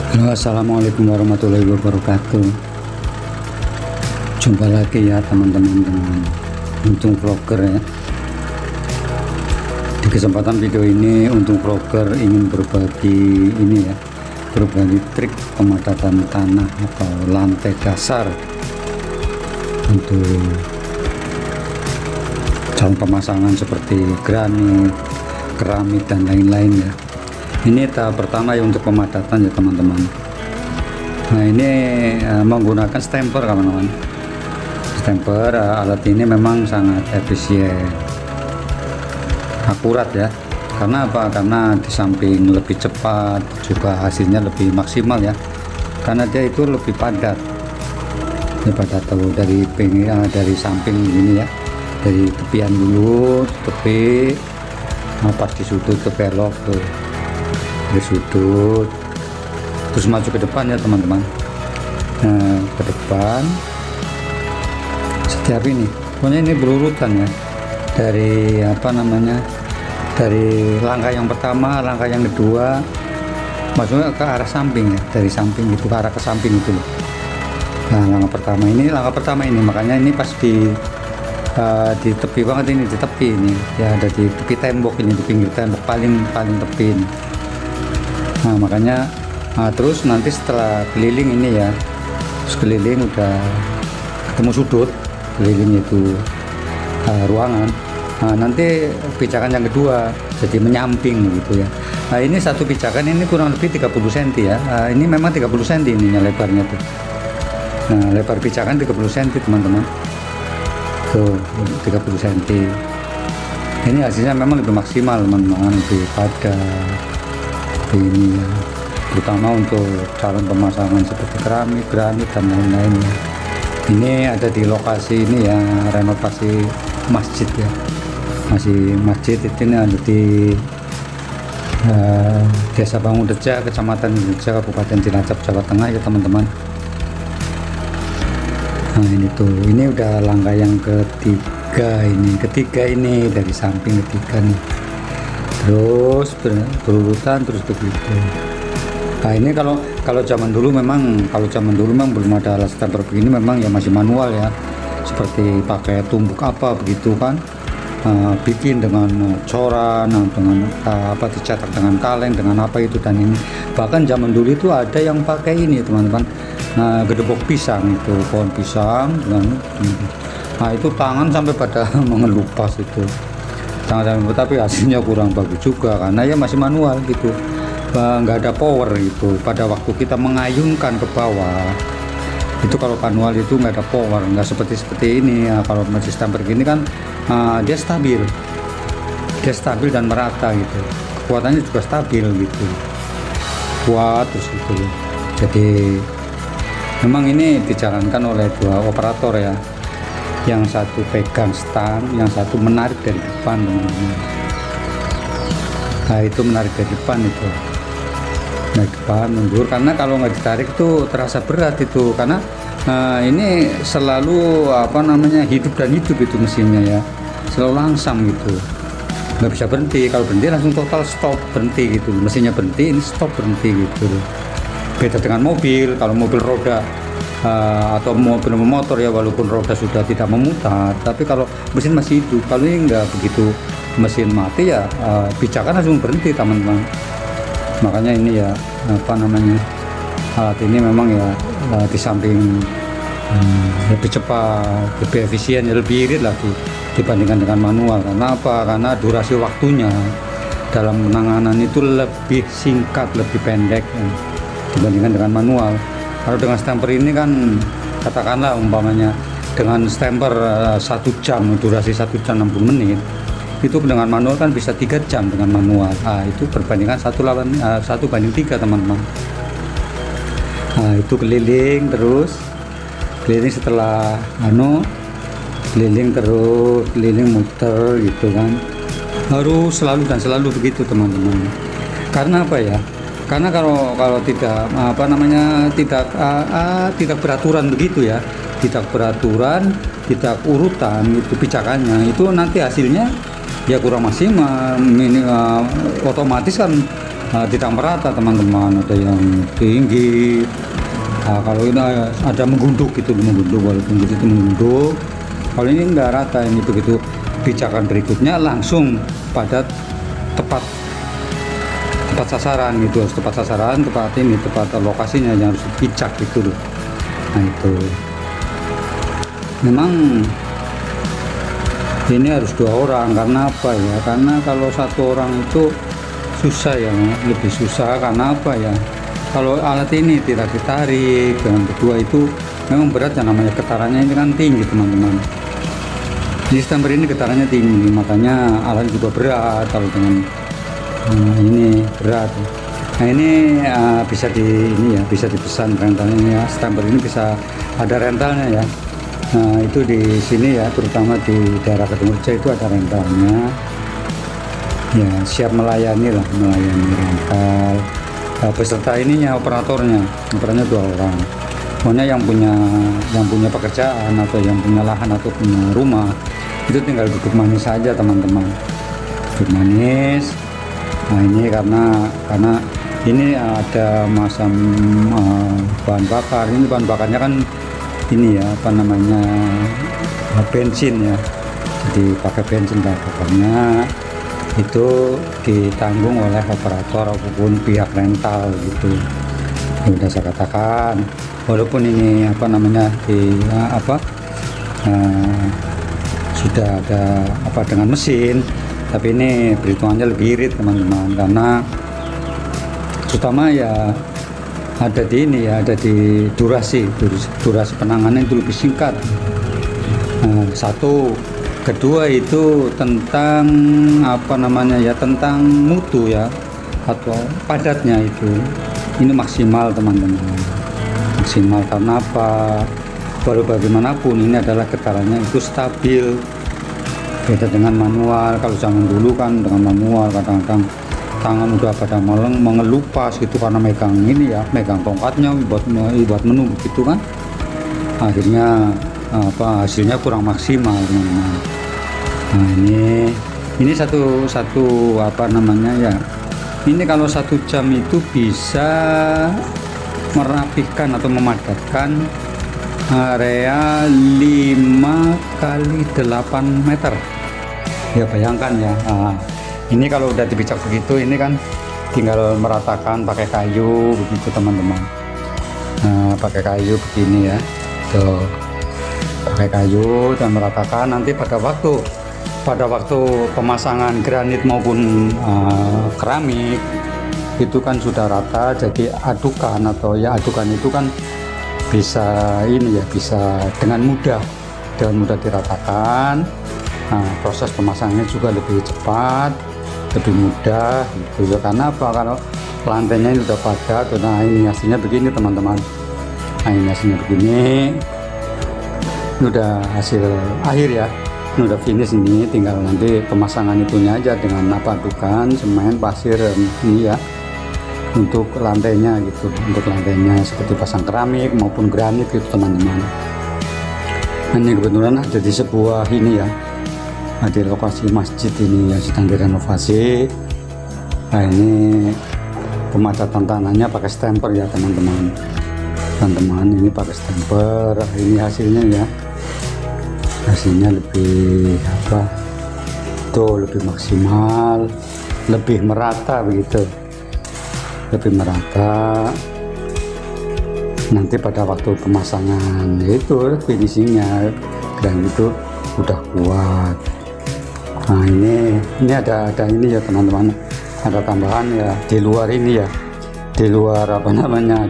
Halo, assalamualaikum warahmatullahi wabarakatuh. Jumpa lagi ya teman-teman dengan Untung Vlogger ya. Di kesempatan video ini Untung Vlogger ingin berbagi berbagi trik pemadatan tanah atau lantai dasar untuk calon pemasangan seperti granit, keramik dan lain-lain ya. Ini tahap pertama ya untuk pemadatan ya teman-teman. Nah ini menggunakan stemper kawan-kawan. Stemper alat ini memang sangat efisien, akurat ya. Karena apa? Karena di samping lebih cepat juga hasilnya lebih maksimal ya. Karena dia itu lebih padat. Ini padat tuh dari dari samping ini ya. Dari tepian dulu, tepi, pas di sudut ke belok tuh. Di sudut terus maju ke depan ya teman-teman. Nah ke depan setiap ini pokoknya ini berurutan ya, dari dari langkah yang pertama, langkah yang kedua, maksudnya ke arah samping ya, dari samping itu ke arah ke samping itu loh. Nah langkah pertama ini makanya ini pas di tepi banget, ini di tepi ini ya, ada di tepi tembok ini, di pinggir tembok paling tepi ini. Nah makanya terus nanti setelah keliling ini ya, terus keliling udah ketemu sudut, keliling itu ruangan. Nah nanti pijakan yang kedua jadi menyamping gitu ya. Nah ini satu pijakan ini kurang lebih 30 cm ya. Ini memang 30 cm ininya lebarnya tuh. Nah lebar pijakan 30 cm teman-teman tuh, 30 cm. Ini hasilnya memang lebih maksimal teman-teman, lebih padat ini ya, terutama untuk calon pemasangan seperti keramik, granit dan lain-lainnya. Ini ada di lokasi ini ya, renovasi masjid ya, masih masjid itu ini ada di Desa Bangunreja, Kecamatan Bangunreja, Kabupaten Cilacap, Jawa Tengah ya teman-teman. Nah ini tuh, ini udah langkah yang ketiga ini dari samping ketiga nih, terus berurutan terus begitu. Nah ini kalau zaman dulu memang belum ada alat stemper begini, memang ya masih manual ya, seperti pakai tumbuk apa begitu kan, bikin dengan coran, dengan dicetak dengan kaleng, dengan apa itu. Dan ini bahkan zaman dulu itu ada yang pakai ini teman-teman, gedebok pisang itu, pohon pisang dengan nah itu tangan sampai pada mengelupas itu, tapi hasilnya kurang bagus juga karena ya masih manual gitu, nggak ada power gitu. Pada waktu kita mengayunkan ke bawah itu, kalau manual itu nggak ada power, nggak seperti ini ya. Kalau masih stemper gini kan dia stabil dan merata gitu, kekuatannya juga stabil gitu, kuat terus gitu. Jadi memang ini dijalankan oleh dua operator ya, yang satu pegang stang, yang satu menarik dari depan teman-teman. Nah itu menarik dari depan itu, dari depan mundur, karena kalau nggak ditarik itu terasa berat itu, karena ini selalu hidup dan hidup itu mesinnya ya, selalu langsam gitu, nggak bisa berhenti. Kalau berhenti langsung total stop, berhenti gitu, mesinnya berhenti, ini stop berhenti gitu. Beda dengan mobil, kalau mobil roda atau mobil motor ya, walaupun roda sudah tidak memutar, tapi kalau mesin masih hidup. Kalau ini nggak begitu, mesin mati ya pijakan langsung berhenti teman-teman. Makanya ini ya alat ini memang ya di samping lebih cepat, lebih efisien, lebih irit lagi dibandingkan dengan manual. Karena apa? Karena durasi waktunya dalam penanganan itu lebih singkat, lebih pendek ya, dibandingkan dengan manual. Kalau dengan stemper ini kan, katakanlah umpamanya dengan stemper 1 jam, durasi 1 jam 60 menit, itu dengan manual kan bisa 3 jam dengan manual. Itu perbandingan 1 banding 3 teman-teman. Itu keliling terus, keliling setelah keliling terus, keliling muter gitu kan, harus selalu begitu teman-teman. Karena apa ya? Karena kalau tidak tidak beraturan begitu ya, tidak beraturan, tidak urutan itu pijakannya, itu nanti hasilnya ya kurang maksimal. Otomatis kan tidak merata teman-teman, ada yang tinggi. Kalau ini ada menggunduk gitu, menggunduk, walaupun itu menggunduk. Kalau ini enggak rata, ini begitu pijakan berikutnya langsung pada tepat sasaran gitu, harus tepat sasaran, tepat ini, tepat lokasinya yang harus dipijak gitu loh. Nah itu memang ini harus 2 orang, karena apa ya, karena kalau 1 orang itu susah ya, lebih susah. Karena apa ya, kalau alat ini tidak ditarik dengan berdua itu memang berat ya, namanya getarannya ini kan tinggi teman-teman. Di stamper ini getarannya tinggi, makanya alat juga berat kalau dengan ini berat. Nah ini bisa bisa dipesan rentalnya ya. Stamper ini bisa ada rentalnya ya. Nah itu di sini ya, terutama di daerah Kedungreja itu ada rentalnya ya, siap melayani lah, melayani rental. Beserta ininya, operatornya 2 orang. Pokoknya yang punya pekerjaan atau yang punya lahan atau punya rumah itu tinggal duduk manis saja teman-teman, duduk manis. Nah ini karena ini ada masam bahan bakar. Ini bahan bakarnya kan ini ya, apa namanya, bensin ya, jadi pakai bensin bahan bakarnya itu ditanggung oleh operator ataupun pihak rental gitu. Sudah saya katakan, walaupun ini apa namanya sudah ada dengan mesin, tapi ini perhitungannya lebih irit teman-teman, karena terutama ya ada di ini ya, ada di durasi penanganan itu lebih singkat. Satu, kedua itu tentang apa namanya ya, tentang mutu ya, atau padatnya itu ini maksimal teman-teman, maksimal. Karena apa, walau bagaimanapun ini adalah getarannya itu stabil, beda dengan manual. Kalau zaman dulu kan dengan manual kadang-kadang tangan udah pada mengelupas gitu, karena megang ini ya, megang tongkatnya buat menunggu gitu kan, akhirnya hasilnya kurang maksimal teman-teman. Nah ini satu apa namanya ya, ini kalau 1 jam itu bisa merapikan atau memadatkan area 5x8 meter ya, bayangkan ya. Ini kalau udah dipijak begitu, ini kan tinggal meratakan pakai kayu begitu teman-teman. Pakai kayu begini ya, tuh pakai kayu dan meratakan. Nanti pada waktu pemasangan granit maupun keramik itu kan sudah rata, jadi adukan itu kan bisa ini ya, bisa dengan mudah diratakan. Nah, proses pemasangannya juga lebih cepat, lebih mudah gitu ya. Karena apa, kalau lantainya ini udah padat. Nah ini hasilnya begini teman-teman, nah ini hasilnya begini, ini udah hasil akhir ya, ini udah finish. Ini tinggal nanti pemasangan itunya aja dengan adukan semen, pasir ini ya, untuk lantainya gitu, untuk lantainya seperti pasang keramik maupun granit gitu teman-teman. Ini kebetulan ada di sebuah ini ya, di lokasi masjid ini yang sedang direnovasi. Nah ini pemacatan tanahnya pakai stemper ya teman-teman, ini pakai stemper. Ini hasilnya ya, hasilnya lebih lebih maksimal, lebih merata begitu, lebih merata. Nanti pada waktu pemasangan itu finishingnya dan itu udah kuat. Nah ini ada ini ya teman-teman, ada tambahan ya di luar ini ya, di luar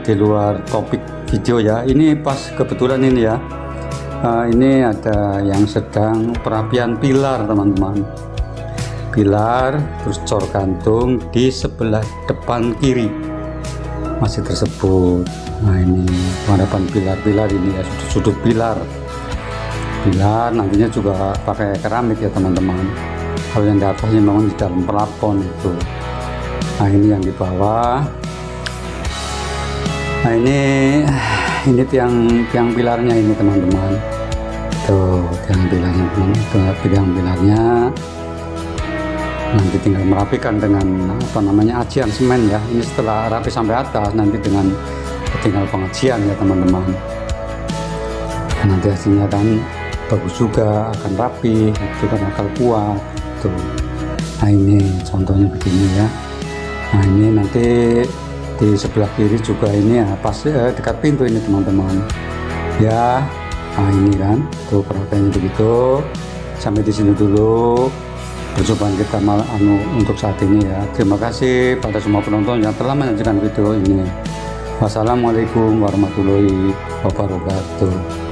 di luar topik video ya. Ini pas kebetulan ini ya, ini ada yang sedang perapian pilar teman-teman, pilar terus cor gantung di sebelah depan kiri masih tersebut. Nah ini penghadapan pilar ini ya, sudut pilar nantinya juga pakai keramik ya teman-teman. Kalau yang di atasnya memang di dalam pelapon itu. Nah ini yang di bawah. Nah ini tiang pilarnya ini teman-teman, tuh tiang pilarnya. Nanti tinggal merapikan dengan apa namanya, ajian semen ya. Ini setelah rapi sampai atas, nanti dengan tinggal pengajian ya teman-teman. Nanti hasilnya kan bagus juga, akan rapi, itu kan akal kuat tuh. Nah ini contohnya begini ya. Nah ini nanti di sebelah kiri juga ini ya, pas dekat pintu ini teman-teman ya. Nah ini kan tuh perhatiannya begitu. Sampai di sini dulu percobaan kita untuk saat ini ya. Terima kasih pada semua penonton yang telah menyaksikan video ini. Wassalamualaikum warahmatullahi wabarakatuh.